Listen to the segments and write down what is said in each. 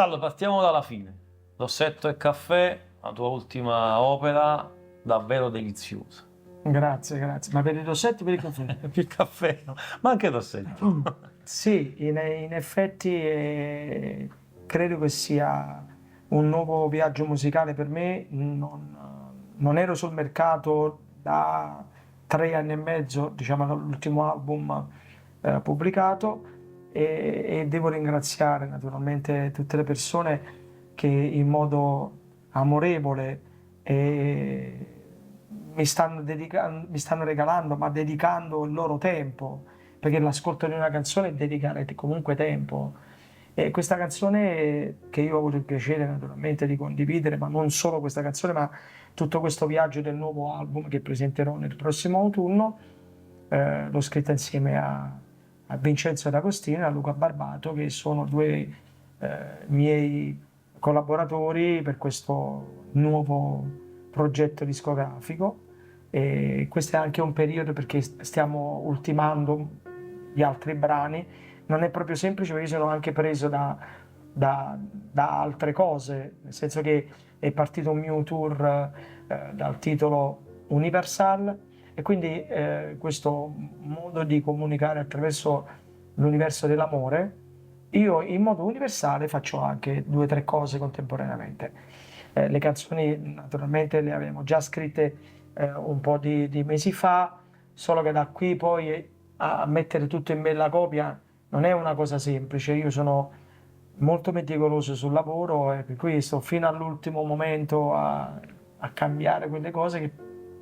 Sal, partiamo dalla fine. Rossetto e caffè, la tua ultima opera, davvero deliziosa. Grazie, grazie. Ma per il rossetto o per il caffè? Il caffè, no? Ma anche il rossetto. Sì, in effetti credo che sia un nuovo viaggio musicale per me. Non ero sul mercato da 3 anni e mezzo, diciamo l'ultimo album pubblicato, e devo ringraziare naturalmente tutte le persone che in modo amorevole mi stanno regalando, ma dedicando il loro tempo, perché l'ascolto di una canzone è dedicare comunque tempo. E questa canzone che io ho avuto il piacere naturalmente di condividere, ma non solo questa canzone, ma tutto questo viaggio del nuovo album che presenterò nel prossimo autunno, l'ho scritta insieme a Vincenzo D'Agostino e a Luca Barbato, che sono due miei collaboratori per questo nuovo progetto discografico. E questo è anche un periodo perché stiamo ultimando gli altri brani. Non è proprio semplice perché io sono anche preso da altre cose, nel senso che è partito un mio tour dal titolo Universal, e quindi questo modo di comunicare attraverso l'universo dell'amore, io in modo universale faccio anche 2 o 3 cose contemporaneamente. Le canzoni naturalmente le avevamo già scritte un po' di mesi fa, solo che da qui poi a mettere tutto in bella copia non è una cosa semplice. Io sono molto meticoloso sul lavoro e per cui sto fino all'ultimo momento a cambiare quelle cose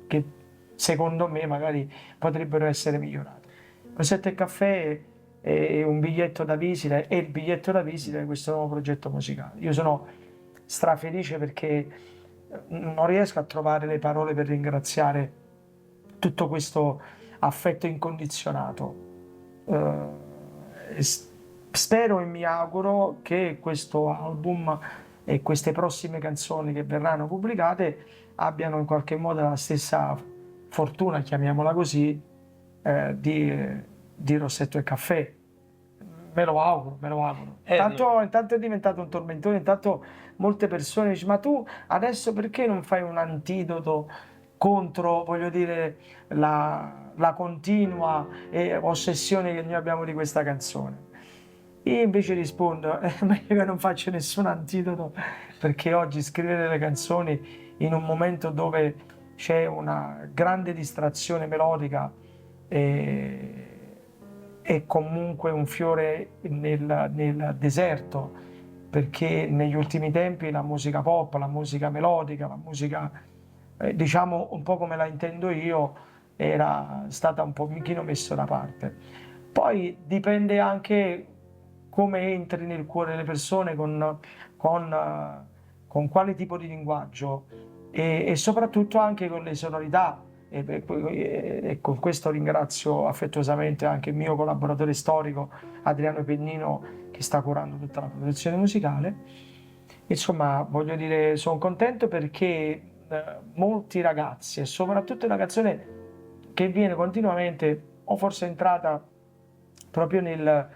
che secondo me magari potrebbero essere migliorate. Rosetta e caffè è un biglietto da visita, è il biglietto da visita di questo nuovo progetto musicale. Io sono strafelice perché non riesco a trovare le parole per ringraziare tutto questo affetto incondizionato. Spero e mi auguro che questo album e queste prossime canzoni che verranno pubblicate abbiano in qualche modo la stessa fortuna, chiamiamola così, di Rossetto e Caffè. Me lo auguro, me lo auguro. Intanto è diventato un tormentone, intanto molte persone dicono, ma tu adesso perché non fai un antidoto contro, voglio dire, la continua ossessione che noi abbiamo di questa canzone? Io invece rispondo, è meglio che non faccio nessun antidoto, perché oggi scrivere le canzoni in un momento dove c'è una grande distrazione melodica è comunque un fiore nel deserto, perché negli ultimi tempi la musica pop, la musica melodica, la musica, diciamo un po' come la intendo io, era stata un pochino messa da parte. Poi dipende anche come entri nel cuore delle persone, con quale tipo di linguaggio e soprattutto anche con le sonorità. E con questo ringrazio affettuosamente anche il mio collaboratore storico Adriano Pennino, che sta curando tutta la produzione musicale. Insomma, voglio dire, sono contento perché molti ragazzi, e soprattutto una canzone che viene continuamente, o forse è entrata proprio nella,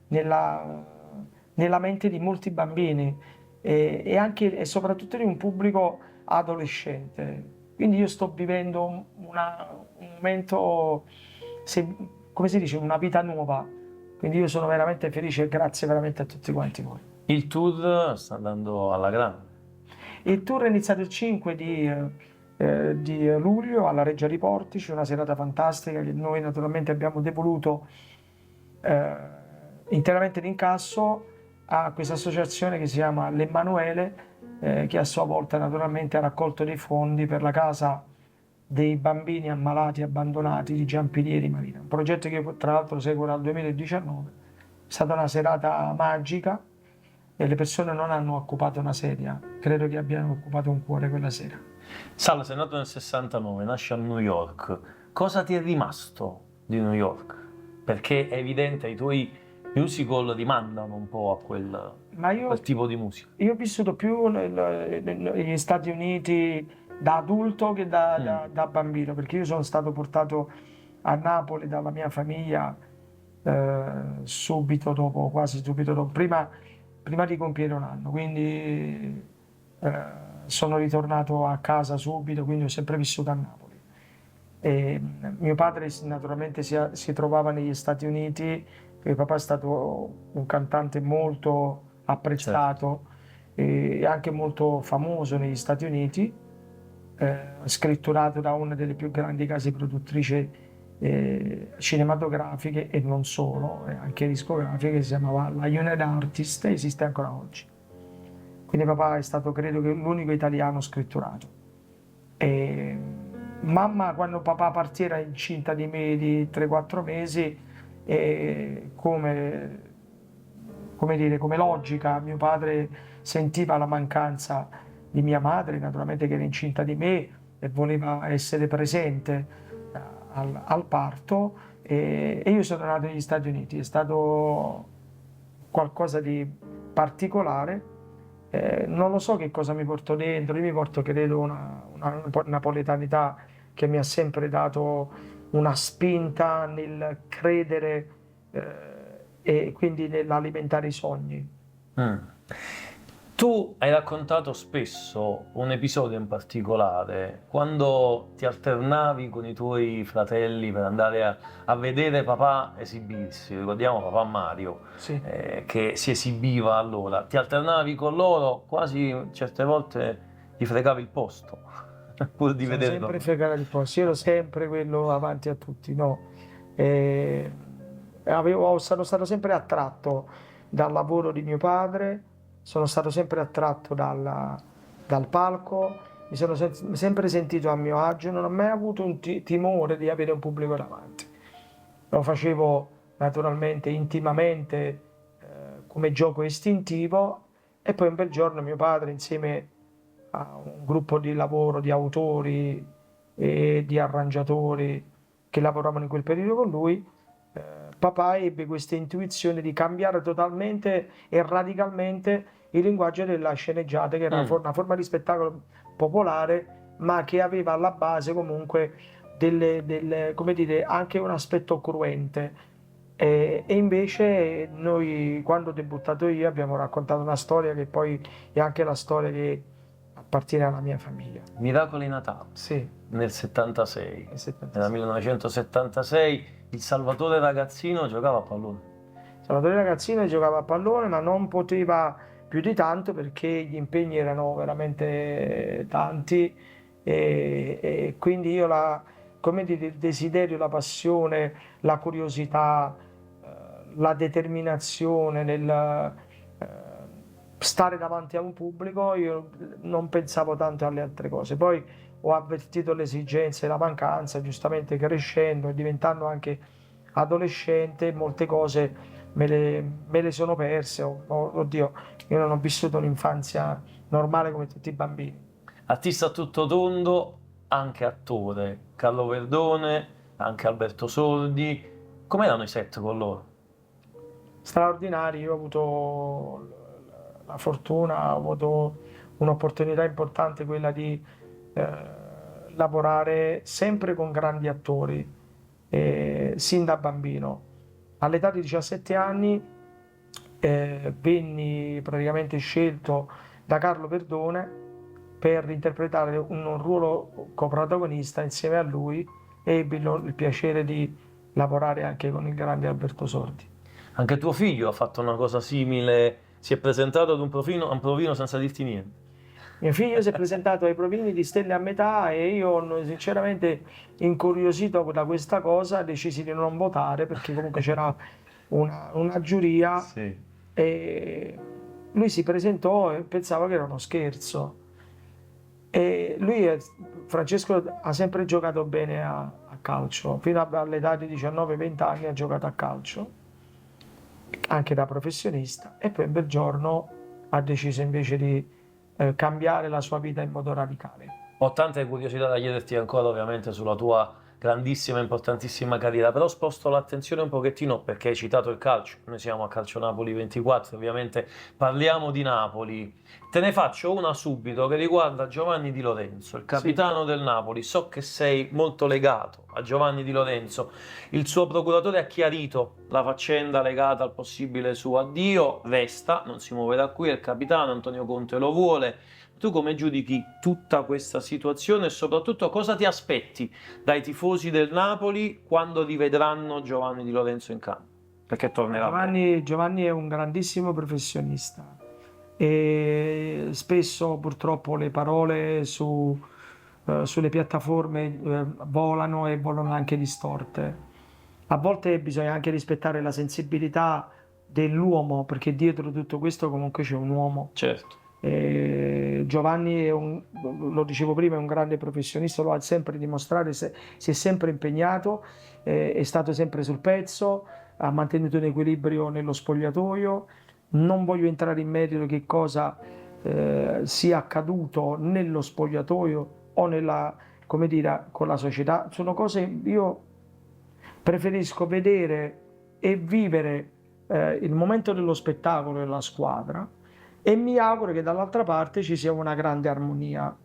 nella mente di molti bambini e anche e soprattutto di un pubblico adolescente. Quindi io sto vivendo un momento, come si dice, una vita nuova. Quindi io sono veramente felice e grazie veramente a tutti quanti voi. Il tour sta andando alla grande. Il tour è iniziato il 5 di luglio alla Reggia di Portici, una serata fantastica che noi naturalmente abbiamo devoluto interamente l'incasso a questa associazione che si chiama L'Emmanuele, che a sua volta naturalmente ha raccolto dei fondi per la casa dei bambini ammalati e abbandonati di Giampilieri Marina, un progetto che io tra l'altro seguo dal 2019. È stata una serata magica e le persone non hanno occupato una sedia, credo che abbiano occupato un cuore quella sera. Sal, sei nato nel 69, nasci a New York. Cosa ti è rimasto di New York? Perché è evidente, i tuoi musical rimandano un po' a quel tipo di musica. Io ho vissuto più negli Stati Uniti da adulto che da bambino, perché io sono stato portato a Napoli dalla mia famiglia subito dopo, quasi subito dopo. Prima prima di compiere un anno, quindi sono ritornato a casa subito, quindi ho sempre vissuto a Napoli. E mio padre naturalmente si trovava negli Stati Uniti, perché papà è stato un cantante molto apprezzato e anche molto famoso negli Stati Uniti, scritturato da una delle più grandi case produttrici cinematografiche e non solo, anche discografiche, che si chiamava la United Artists, esiste ancora oggi. Quindi papà è stato, credo, che l'unico italiano scritturato. E mamma, quando papà partì, era incinta di me di 3-4 mesi e come dire, come logica, mio padre sentiva la mancanza di mia madre, naturalmente che era incinta di me e voleva essere presente al parto e io sono nato negli Stati Uniti. È stato qualcosa di particolare. Non lo so che cosa mi porto dentro, io mi porto, credo, una napoletanità che mi ha sempre dato una spinta nel credere e quindi nell'alimentare i sogni. Tu hai raccontato spesso un episodio in particolare, quando ti alternavi con i tuoi fratelli per andare a vedere papà esibirsi. Ricordiamo papà Mario, Sì. che si esibiva allora. Ti alternavi con loro, quasi certe volte gli fregavi il posto, pur di Sono vederlo. sempre fregare il posto, io ero sempre quello avanti a tutti, no? Sono stato sempre attratto dal lavoro di mio padre, sono stato sempre attratto dal palco, mi sono sempre sentito a mio agio, non ho mai avuto un timore di avere un pubblico davanti. Lo facevo naturalmente, intimamente, come gioco istintivo, e poi un bel giorno mio padre, insieme a un gruppo di lavoro di autori e di arrangiatori che lavoravano in quel periodo con lui, papà ebbe questa intuizione di cambiare totalmente e radicalmente il linguaggio della sceneggiata, che era una forma di spettacolo popolare, ma che aveva alla base comunque come dire, anche un aspetto cruente. E invece noi, quando ho debuttato io, abbiamo raccontato una storia che poi è anche la storia che appartiene alla mia famiglia. Miracoli Natale, Sì. nel 76, Nel 76. Nel 1976, il Salvatore ragazzino giocava a pallone. Salvatore ragazzino giocava a pallone, ma non poteva più di tanto perché gli impegni erano veramente tanti e quindi io come dire, il desiderio, la passione, la curiosità, la determinazione nel stare davanti a un pubblico, io non pensavo tanto alle altre cose. Poi ho avvertito l'esigenza e la mancanza, giustamente crescendo e diventando anche adolescente, molte cose me le sono perse. Oddio, io non ho vissuto un'infanzia normale come tutti i bambini. Artista a tutto tondo, anche attore. Carlo Verdone, anche Alberto Sordi. Com'erano i set con loro? Straordinari, io ho avuto la fortuna, ho avuto un'opportunità importante, quella di lavorare sempre con grandi attori, sin da bambino. All'età di 17 anni venni praticamente scelto da Carlo Verdone per interpretare un ruolo coprotagonista insieme a lui e ebbi il piacere di lavorare anche con il grande Alberto Sordi. Anche tuo figlio ha fatto una cosa simile, si è presentato ad un provino senza dirti niente. Mio figlio si è presentato ai provini di Stelle a metà e io, sinceramente, incuriosito da questa cosa, decisi di non votare perché comunque c'era una giuria. Sì. E lui si presentò e pensava che era uno scherzo. E Francesco, ha sempre giocato bene a calcio, fino all'età di 19-20 anni ha giocato a calcio, anche da professionista, e poi un bel giorno ha deciso invece di cambiare la sua vita in modo radicale. Ho tante curiosità da chiederti ancora, ovviamente, sulla tua grandissima e importantissima carriera, però sposto l'attenzione un pochettino perché hai citato il calcio. Noi siamo a Calcio Napoli 24, ovviamente parliamo di Napoli. Te ne faccio una subito che riguarda Giovanni Di Lorenzo, il capitano del Napoli. So che sei molto legato a Giovanni Di Lorenzo. Il suo procuratore ha chiarito la faccenda legata al possibile suo addio, resta, non si muove da qui, è il capitano, Antonio Conte lo vuole. Tu come giudichi tutta questa situazione e soprattutto cosa ti aspetti dai tifosi del Napoli quando rivedranno Giovanni Di Lorenzo in campo? Perché tornerà. Giovanni è un grandissimo professionista e spesso purtroppo le parole sulle piattaforme volano e volano anche distorte. A volte bisogna anche rispettare la sensibilità dell'uomo, perché dietro tutto questo comunque c'è un uomo. Certo. Giovanni lo dicevo prima, è un grande professionista, lo ha sempre dimostrato, si è sempre impegnato, è stato sempre sul pezzo, ha mantenuto un equilibrio nello spogliatoio. Non voglio entrare in merito che cosa sia accaduto nello spogliatoio o come dire, con la società. Sono cose, io preferisco vedere e vivere il momento dello spettacolo della squadra e mi auguro che dall'altra parte ci sia una grande armonia.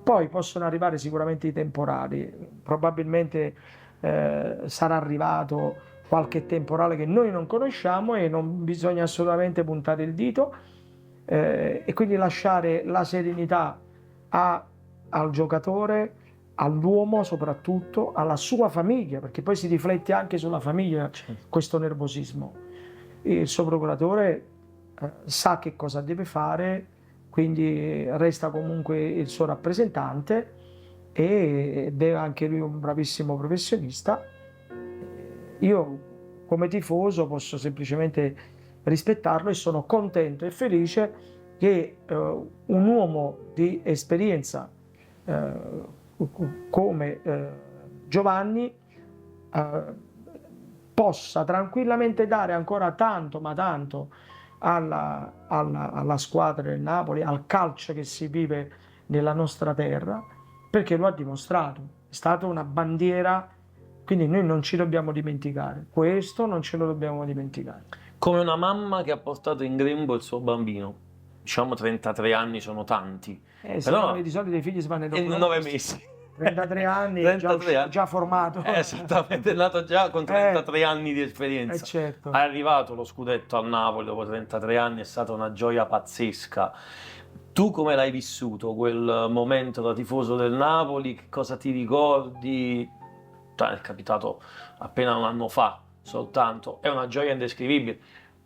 Poi possono arrivare sicuramente i temporali, probabilmente sarà arrivato qualche temporale che noi non conosciamo e non bisogna assolutamente puntare il dito e quindi lasciare la serenità al giocatore, all'uomo soprattutto, alla sua famiglia, perché poi si riflette anche sulla famiglia questo nervosismo. Il suo procuratore sa che cosa deve fare, quindi resta comunque il suo rappresentante ed è anche lui un bravissimo professionista. Io come tifoso posso semplicemente rispettarlo e sono contento e felice che un uomo di esperienza come Giovanni possa tranquillamente dare ancora tanto, ma tanto alla squadra del Napoli, al calcio che si vive nella nostra terra, perché lo ha dimostrato, è stata una bandiera, quindi noi non ci dobbiamo dimenticare, questo non ce lo dobbiamo dimenticare. Come una mamma che ha portato in grembo il suo bambino, diciamo 33 anni sono tanti, però di solito i figli si vanno in 9 mesi. 33 anni, 33 anni. Già formato. Esattamente, è nato già con 33 anni di esperienza. Certo. È arrivato lo scudetto al Napoli dopo 33 anni, è stata una gioia pazzesca. Tu come l'hai vissuto quel momento da tifoso del Napoli? Che cosa ti ricordi? È capitato appena un anno fa soltanto, è una gioia indescrivibile.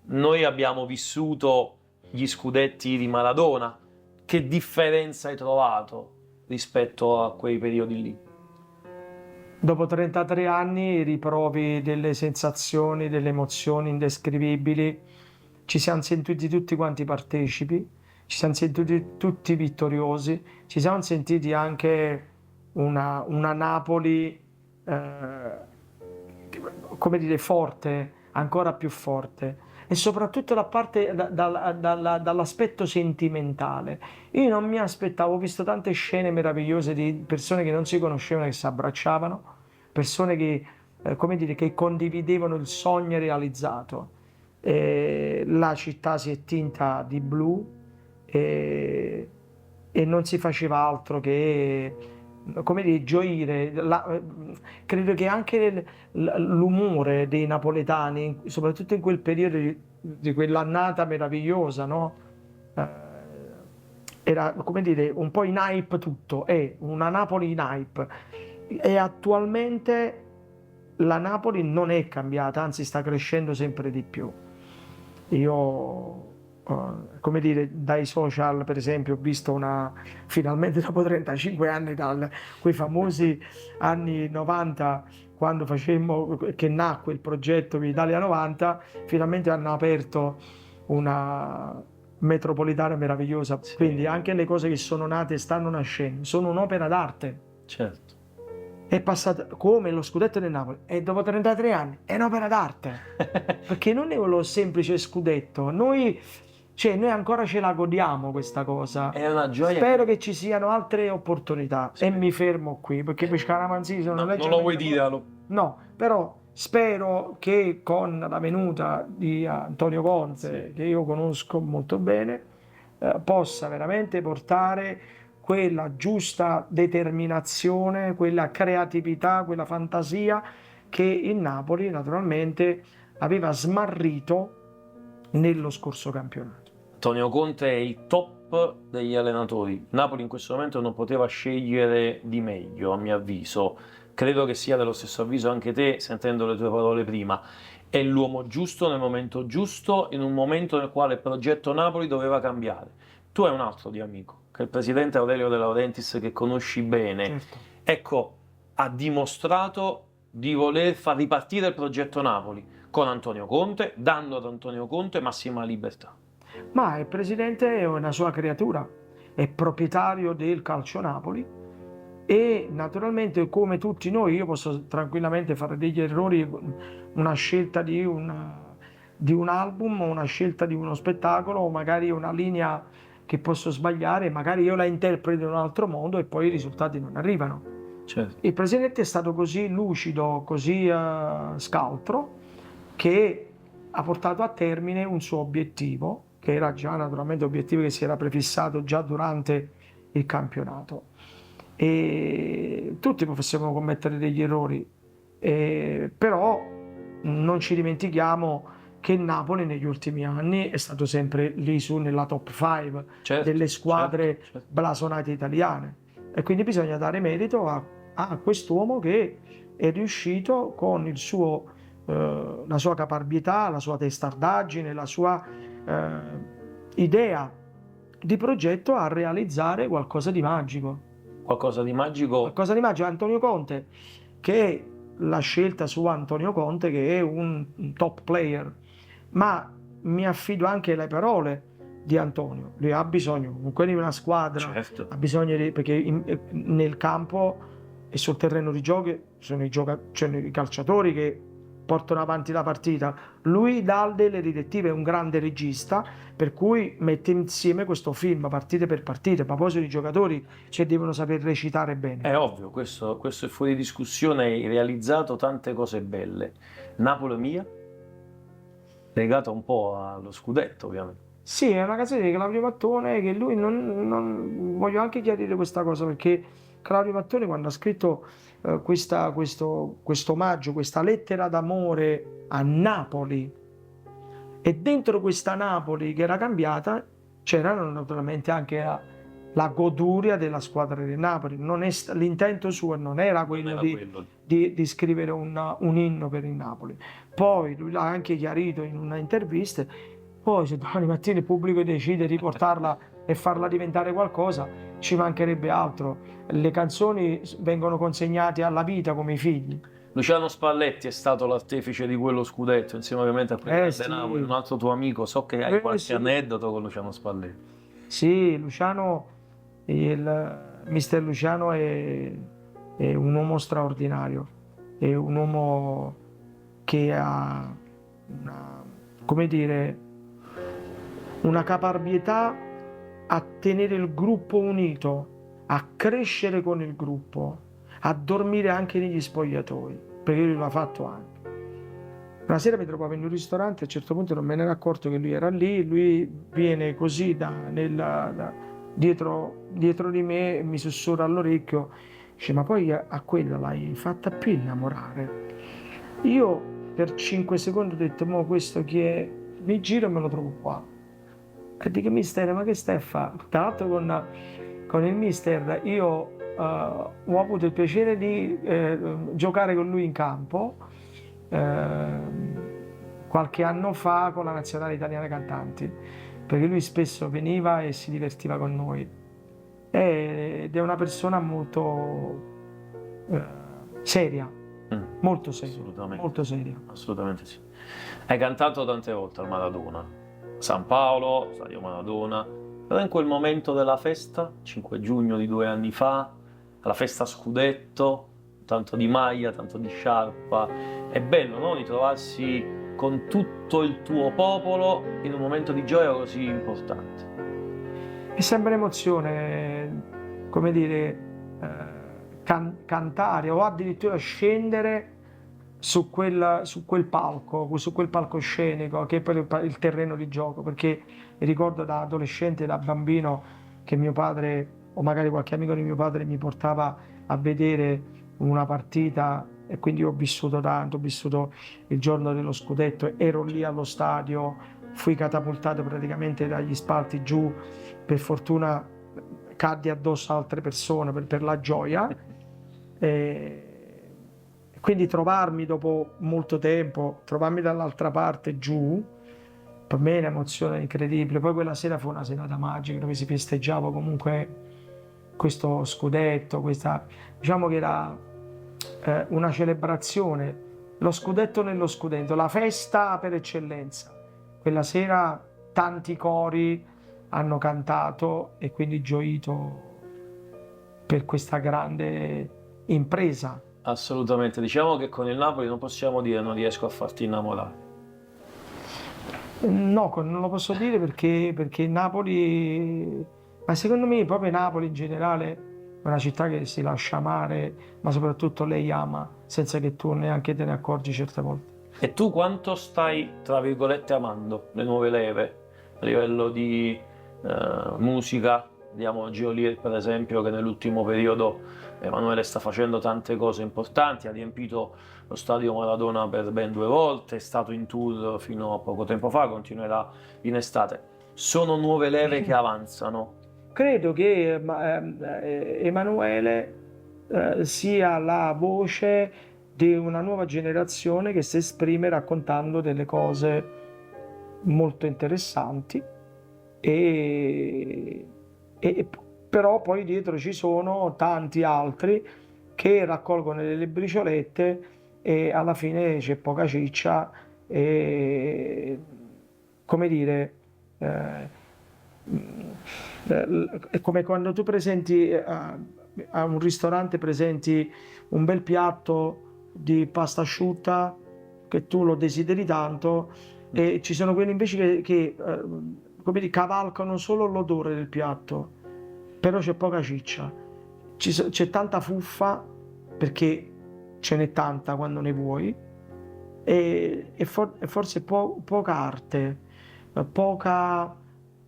Noi abbiamo vissuto gli scudetti di Maradona. Che differenza hai trovato rispetto a quei periodi lì? Dopo 33 anni riprovi delle sensazioni, delle emozioni indescrivibili. Ci siamo sentiti tutti quanti partecipi, ci siamo sentiti tutti vittoriosi, ci siamo sentiti anche una Napoli, come dire, forte, ancora più forte. E soprattutto dall'aspetto sentimentale. Io non mi aspettavo, ho visto tante scene meravigliose di persone che non si conoscevano, che si abbracciavano, persone che, come dire, che condividevano il sogno realizzato. La città si è tinta di blu e non si faceva altro che, come dire, gioire. Credo che anche l'umore dei napoletani, soprattutto in quel periodo di quell'annata meravigliosa, no? Era, come dire, un po' in hype tutto, è una Napoli in hype. E attualmente la Napoli non è cambiata, anzi sta crescendo sempre di più. Io, come dire, dai social per esempio ho visto finalmente dopo 35 anni, quei famosi anni 90, quando che nacque il progetto Italia 90, finalmente hanno aperto una metropolitana meravigliosa, sì. Quindi anche le cose che sono nate e stanno nascendo sono un'opera d'arte. Certo. È passata come lo scudetto del Napoli e dopo 33 anni è un'opera d'arte perché non è lo semplice scudetto, noi ancora ce la godiamo questa cosa, è una gioia. Spero che ci siano altre opportunità. Sì. E mi fermo qui perché per Scaramanzini non lo vuoi dire? No, però spero che con la venuta di Antonio Conte, sì, che io conosco molto bene, possa veramente portare quella giusta determinazione, quella creatività, quella fantasia che il Napoli naturalmente aveva smarrito nello scorso campionato. Antonio Conte è il top degli allenatori. Napoli in questo momento non poteva scegliere di meglio, a mio avviso. Credo che sia dello stesso avviso anche te, sentendo le tue parole prima. È l'uomo giusto nel momento giusto, in un momento nel quale il progetto Napoli doveva cambiare. Tu hai un altro di amico, che è il presidente Aurelio De Laurentiis, che conosci bene. Certo. Ecco, ha dimostrato di voler far ripartire il progetto Napoli con Antonio Conte, dando ad Antonio Conte massima libertà. Ma il presidente è una sua creatura, è proprietario del Calcio Napoli e naturalmente come tutti noi io posso tranquillamente fare degli errori, una scelta di un album, una scelta di uno spettacolo o magari una linea che posso sbagliare, magari io la interpreto in un altro modo e poi i risultati non arrivano. Certo. Il presidente è stato così lucido, così scaltro, che ha portato a termine un suo obiettivo, che era già naturalmente obiettivo che si era prefissato già durante il campionato. E tutti possiamo commettere degli errori, però non ci dimentichiamo che il Napoli negli ultimi anni è stato sempre lì su nella top 5 delle squadre certo. blasonate italiane. E quindi bisogna dare merito a quest'uomo che è riuscito con il suo, la sua caparbietà, la sua testardaggine, la sua idea di progetto a realizzare qualcosa di magico. Qualcosa di magico. Qualcosa di magico. Antonio Conte, che è la scelta su Antonio Conte, che è un top player, ma mi affido anche alle parole di Antonio. Lui ha bisogno comunque di una squadra, Certo. ha bisogno perché nel campo e sul terreno di gioco sono i calciatori che portano avanti la partita. Lui dà delle direttive, è un grande regista, per cui mette insieme questo film partite per partite. A proposito di giocatori che devono saper recitare bene. È ovvio, questo è fuori discussione, hai realizzato tante cose belle. Napoli mia? Legata un po' allo scudetto, ovviamente. Sì, è una canzone di Claudio Mattone che lui non... Voglio anche chiarire questa cosa perché Claudio Mattone quando ha scritto questo omaggio, questa lettera d'amore a Napoli e dentro questa Napoli che era cambiata c'era naturalmente anche la goduria della squadra del Napoli. L'intento suo non era quello di scrivere un inno per il Napoli. Poi lui l'ha anche chiarito in una intervista. Poi se domani mattina il pubblico decide di portarla e farla diventare qualcosa, ci mancherebbe altro. Le canzoni vengono consegnate alla vita come i figli. Luciano Spalletti è stato l'artefice di quello scudetto, insieme ovviamente a quello Sì. Napoli, un altro tuo amico. So che hai qualche aneddoto con Luciano Spalletti. Sì, Luciano, il mister Luciano è un uomo straordinario, è un uomo che ha una caparbietà a tenere il gruppo unito, a crescere con il gruppo, a dormire anche negli spogliatoi, perché lui l'ha fatto anche. Una sera mi trovavo in un ristorante, a un certo punto non me ne ero accorto che lui era lì, lui viene così dietro di me e mi sussurra all'orecchio, dice ma poi a quella l'hai fatta più innamorare. Io per 5 secondi ho detto, mo questo chi è? Mi giro e me lo trovo qua. E dico mister, ma che stai a fare? Tra l'altro con il mister io ho avuto il piacere di giocare con lui in campo qualche anno fa con la nazionale italiana cantanti, perché lui spesso veniva e si divertiva con noi ed è una persona molto seria, molto seria, molto seria. Assolutamente sì. Hai cantato tante volte al Maradona, San Paolo, Stadio Maradona, però in quel momento della festa, 5 giugno di 2 anni fa, alla festa scudetto, tanto di maglia, tanto di sciarpa, è bello, no? Ritrovarsi con tutto il tuo popolo in un momento di gioia così importante. È sempre un'emozione, come dire, cantare o addirittura scendere su quel palco, su quel palcoscenico che è poi il terreno di gioco, perché ricordo da adolescente, da bambino, che mio padre o magari qualche amico di mio padre mi portava a vedere una partita e quindi ho vissuto tanto, ho vissuto il giorno dello scudetto, ero lì allo stadio, fui catapultato praticamente dagli spalti giù, per fortuna caddi addosso a altre persone per la gioia. E quindi trovarmi dopo molto tempo, trovarmi dall'altra parte giù, per me è un'emozione incredibile. Poi quella sera fu una serata magica dove si festeggiava comunque questo scudetto, diciamo che era una celebrazione, lo scudetto nello scudetto, la festa per eccellenza. Quella sera tanti cori hanno cantato e quindi gioito per questa grande impresa. Assolutamente, diciamo che con il Napoli non possiamo dire non riesco a farti innamorare. No, non lo posso dire perché Napoli, ma secondo me proprio Napoli in generale è una città che si lascia amare, ma soprattutto lei ama senza che tu neanche te ne accorgi certe volte. E tu quanto stai, tra virgolette, amando le nuove leve a livello di musica? Vediamo Geolier per esempio, che nell'ultimo periodo Emanuele sta facendo tante cose importanti, ha riempito lo stadio Maradona per ben 2 volte, è stato in tour fino a poco tempo fa, continuerà in estate. Sono nuove leve che avanzano. Credo che Emanuele sia la voce di una nuova generazione che si esprime raccontando delle cose molto interessanti e però poi dietro ci sono tanti altri che raccolgono delle briciolette e alla fine c'è poca ciccia e come dire è come quando tu presenti a un ristorante presenti un bel piatto di pasta asciutta che tu lo desideri tanto e ci sono quelli invece che come dire, cavalcano solo l'odore del piatto, però c'è poca ciccia, c'è tanta fuffa perché ce n'è tanta quando ne vuoi e forse poca arte, poca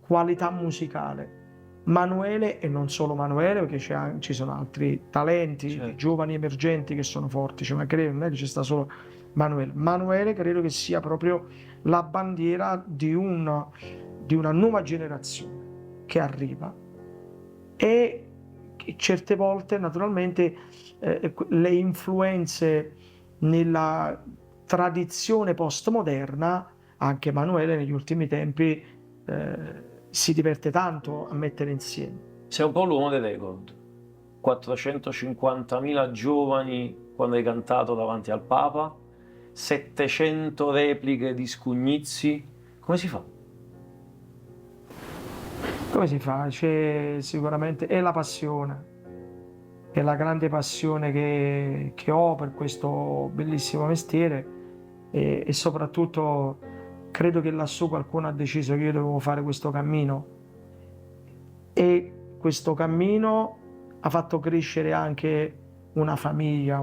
qualità musicale. Manuele, e non solo Manuele, perché ci sono altri talenti, Certo. giovani emergenti che sono forti, cioè, ma credo non è che c'è sta solo Manuele. Manuele credo che sia proprio la bandiera di una nuova generazione che arriva e che certe volte naturalmente le influenze nella tradizione postmoderna, anche Manuele negli ultimi tempi si diverte tanto a mettere insieme. Sei un po' l'uomo dei record. 450.000 giovani quando hai cantato davanti al Papa, 700 repliche di Scugnizi. Come si fa? Come si fa? C'è sicuramente è la passione, è la grande passione che ho per questo bellissimo mestiere e soprattutto credo che lassù qualcuno ha deciso che io dovevo fare questo cammino e questo cammino ha fatto crescere anche una famiglia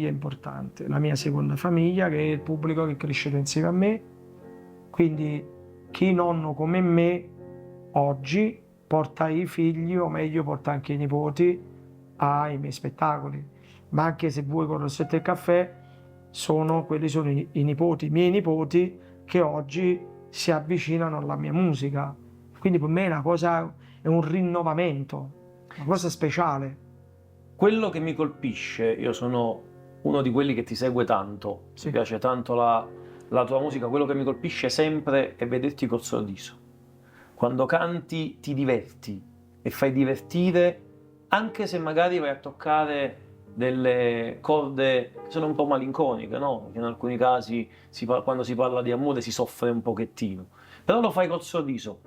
importante, la mia seconda famiglia che è il pubblico che è cresciuto insieme a me, quindi chi nonno come me oggi porta i figli o meglio porta anche i nipoti ai miei spettacoli, ma anche se vuoi con Rossetto e Caffè quelli sono i miei nipoti che oggi si avvicinano alla mia musica, quindi per me è è un rinnovamento, una cosa speciale. Quello che mi colpisce, io sono uno di quelli che ti segue tanto, Sì. mi piace tanto la tua musica, quello che mi colpisce sempre è vederti col sorriso. Quando canti ti diverti e fai divertire, anche se magari vai a toccare delle corde che sono un po' malinconiche, no? Perché in alcuni casi quando si parla di amore si soffre un pochettino, però lo fai col sorriso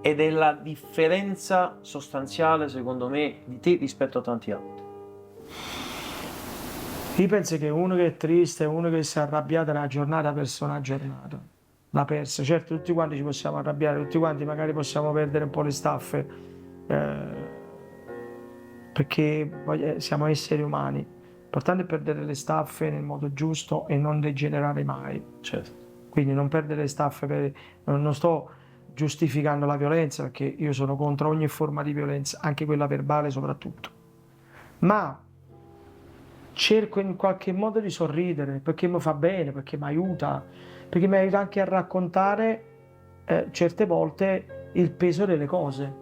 ed è la differenza sostanziale secondo me di te rispetto a tanti altri. Io penso che uno che è triste, uno che si è arrabbiato nella giornata ha perso una giornata, l'ha persa. Certo, tutti quanti ci possiamo arrabbiare, tutti quanti magari possiamo perdere un po' le staffe, perché siamo esseri umani, L'importante è perdere le staffe nel modo giusto e non degenerare mai. Certo. Quindi non perdere le staffe, non sto giustificando la violenza, perché io sono contro ogni forma di violenza, anche quella verbale soprattutto. Ma cerco in qualche modo di sorridere, perché mi fa bene, perché mi aiuta anche a raccontare certe volte il peso delle cose.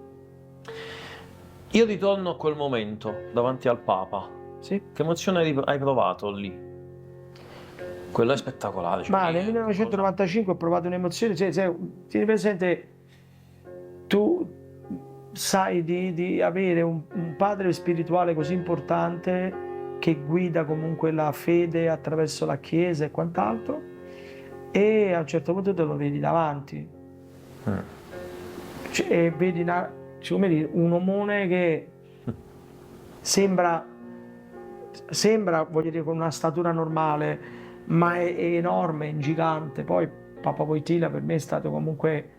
Io ritorno a quel momento davanti al Papa. Sì? Che emozione hai provato lì? Quello è spettacolare. Ma nel 1995 ho provato un'emozione, tieni presente, tu sai di avere un padre spirituale così importante che guida comunque la fede attraverso la Chiesa e quant'altro, e a un certo punto te lo vedi davanti. E vedi come dire, un omone che sembra, voglio dire, con una statura normale, ma è enorme, è gigante. Poi Papa Wojtyla per me è stato comunque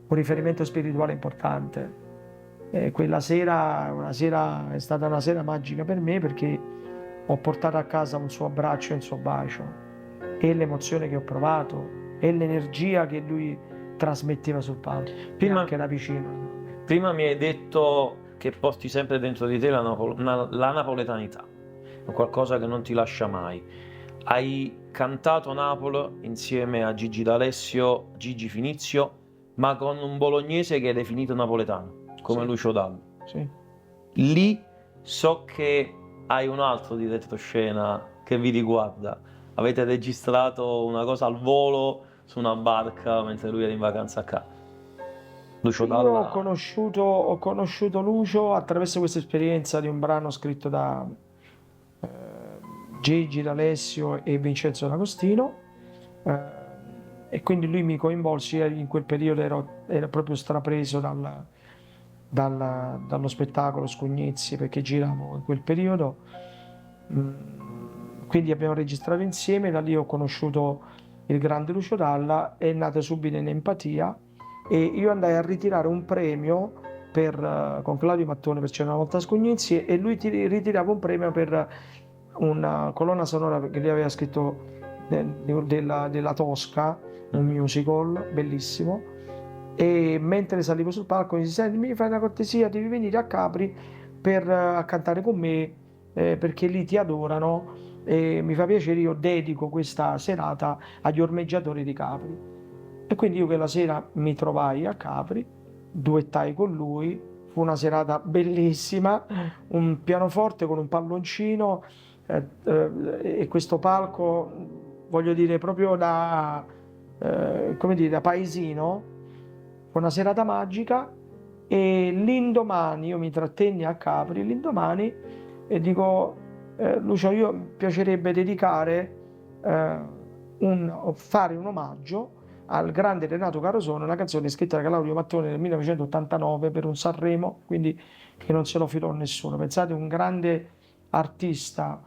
un riferimento spirituale importante. Quella sera è stata una sera magica per me, perché ho portato a casa un suo abbraccio e un suo bacio, e l'emozione che ho provato e l'energia che lui trasmetteva sul palco, anche da vicino. Prima mi hai detto che porti sempre dentro di te la napoletanità, qualcosa che non ti lascia mai. Hai cantato Napoli insieme a Gigi D'Alessio, Gigi Finizio, ma con un bolognese che è definito napoletano, come Sì. Lucio Dalla. Sì. Lì so che hai un altro di retroscena che vi riguarda. Avete registrato una cosa al volo su una barca mentre lui era in vacanza a casa. Lucio Dalla. Io ho conosciuto Lucio attraverso questa esperienza di un brano scritto da Gigi D'Alessio e Vincenzo D'Agostino, e quindi lui mi coinvolse. In quel periodo ero proprio strapreso dallo spettacolo Scugnizi, perché giravo in quel periodo. Quindi abbiamo registrato insieme, da lì ho conosciuto il grande Lucio Dalla, è nata subito in empatia, e io andai a ritirare un premio con Claudio Mattone per C'era una volta a Scugnizi, e lui ritirava un premio per una colonna sonora che lui aveva scritto della Tosca, un musical bellissimo. E mentre salivo sul palco mi disse: "Senti, mi fai una cortesia, devi venire a Capri a cantare con me, perché lì ti adorano, e mi fa piacere, io dedico questa serata agli ormeggiatori di Capri". E quindi io quella sera mi trovai a Capri, duettai con lui, fu una serata bellissima, un pianoforte con un palloncino, e questo palco, voglio dire, proprio come dire, da paesino, una serata magica. E l'indomani io mi trattenni a Capri, l'indomani, e dico: Lucio, io mi piacerebbe dedicare, fare un omaggio al grande Renato Carosone, una canzone scritta da Claudio Mattone nel 1989 per un Sanremo, quindi che non se lo filò nessuno. Pensate, un grande artista,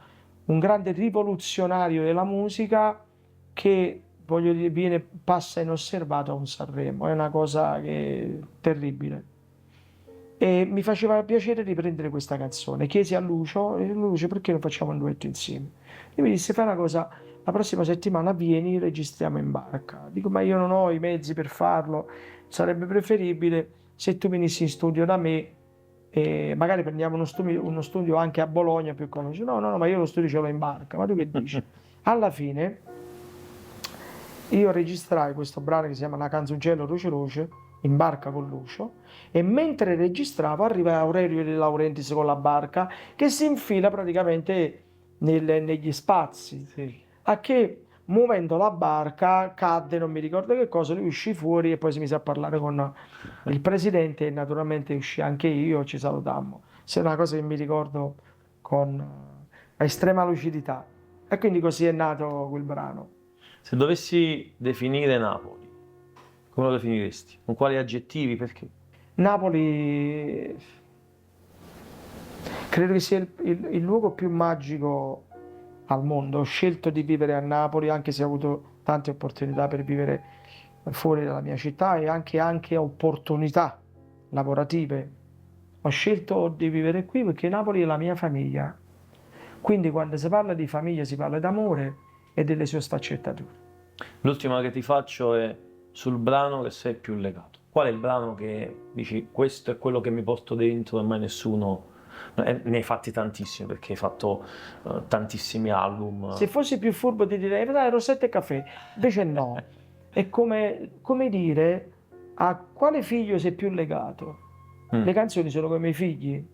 un grande rivoluzionario della musica, che, voglio dire, passa inosservato a un Sanremo. È una cosa terribile. E mi faceva piacere riprendere questa canzone. Chiesi a Lucio, perché non facciamo un duetto insieme? E mi disse: fai una cosa, la prossima settimana vieni, registriamo in barca. Dico: ma io non ho i mezzi per farlo, sarebbe preferibile se tu venissi in studio da me, e magari prendiamo uno studio anche a Bologna più conosciuto. No, ma io lo studio ce l'ho in barca. Ma tu che dici? Alla fine io registrai questo brano che si chiama Una canzoncella Luce Luce in barca con Lucio, e mentre registravo arriva Aurelio De Laurentiis con la barca, che si infila praticamente negli spazi, Sì. a che, muovendo la barca, cadde, non mi ricordo che cosa, lui uscì fuori e poi si mise a parlare con il presidente, e naturalmente uscì anche io, ci salutammo. È una cosa che mi ricordo con estrema lucidità, e quindi così è nato quel brano. Se dovessi definire Napoli, come lo definiresti? Con quali aggettivi? Perché? Napoli credo che sia il luogo più magico al mondo. Ho scelto di vivere a Napoli, anche se ho avuto tante opportunità per vivere fuori dalla mia città, e anche opportunità lavorative. Ho scelto di vivere qui perché Napoli è la mia famiglia. Quindi quando si parla di famiglia si parla d'amore e delle sue sfaccettature. L'ultima che ti faccio è sul brano che sei più legato. Qual è il brano che dici questo è quello che mi porto dentro e mai nessuno... Ne hai fatti tantissimi perché hai fatto tantissimi album. Se fossi più furbo ti direi, dai, Rossetto e Caffè, invece no. È come dire a quale figlio sei più legato. Le canzoni sono come i figli,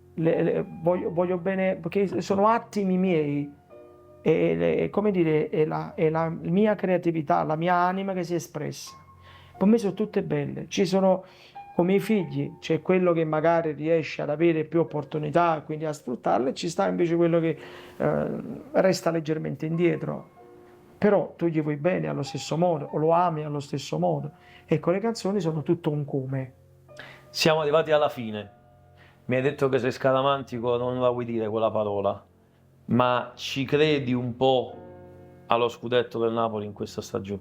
voglio bene, perché sono attimi miei, come dire, è la mia creatività, la mia anima che si è espressa. Per me sono tutte belle, ci sono come i figli, c'è quello che magari riesce ad avere più opportunità, quindi a sfruttarle, ci sta invece quello che resta leggermente indietro. Però tu gli vuoi bene allo stesso modo, o lo ami allo stesso modo. Ecco, le canzoni sono tutto un come. Siamo arrivati alla fine. Mi hai detto che sei scaramantico, non la vuoi dire quella parola, ma ci credi un po' allo scudetto del Napoli in questa stagione?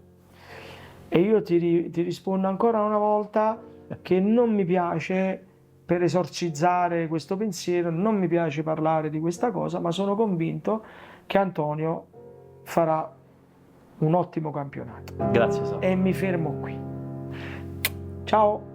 E io ti rispondo ancora una volta che non mi piace, per esorcizzare questo pensiero, non mi piace parlare di questa cosa, ma sono convinto che Antonio farà un ottimo campionato. Grazie Sara. E mi fermo qui. Ciao!